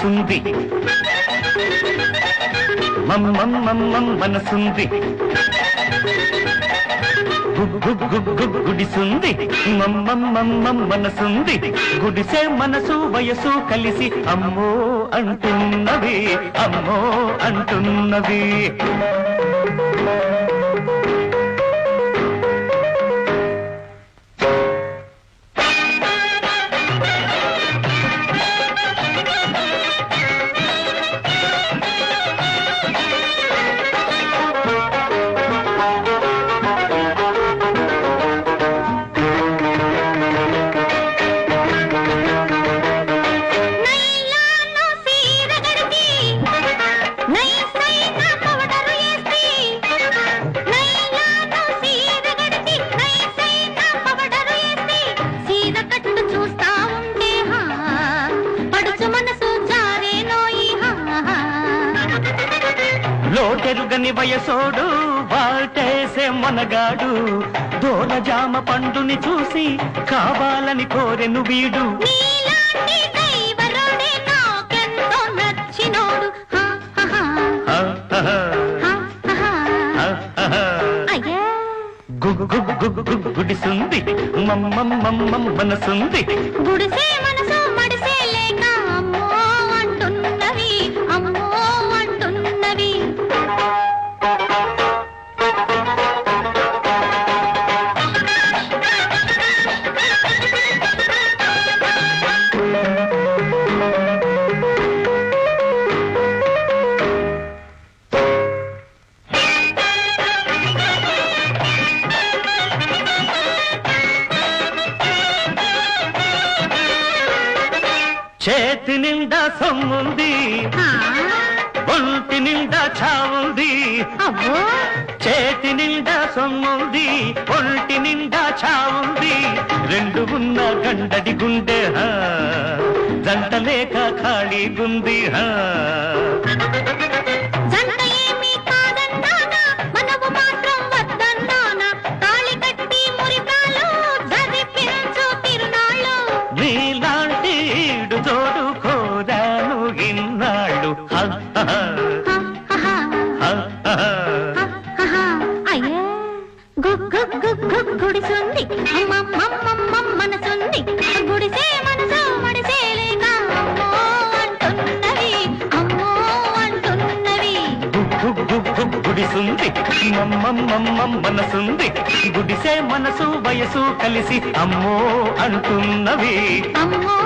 గుడిసుంది మనసుంది గుడిసుంది మనసుంది గుడిసే మనసు వయసు కలిసి అమ్మో అంటున్నవి అమ్మో అంటున్నవి లోటెరుగని వయసోడు వాటేసే మనగాడు దోల జామ పండుని చూసి కావాలని కోరెను వీడు గుడిసుంది మనసుంది గుడిసే మనసు మడిసే లేక అమ్మో అంటున్నవి అమ్మో అంటున్నవి చేతి నిండా సొమ్ముంది ఒంటి నిండా చావుంది చేతి నిండా సొమ్ముంది ఒంటి నిండా చావుంది రెండు ఉన్న గండడి గుండె జంట లేక ఖాళీ గుంది నీలాంటి ఈడు తోడు కోరాను ఇన్నాళ్ళు గుడిసుంది మనసుంది గుడిసే మనసు మడిసే లేక అమ్మో అంటున్నవి అమ్మో అంటున్నవి గుడిసుంది మనసుంది గుడిసే మనసు వయసు కలిసి అమ్మో అంటున్నవి అమ్మో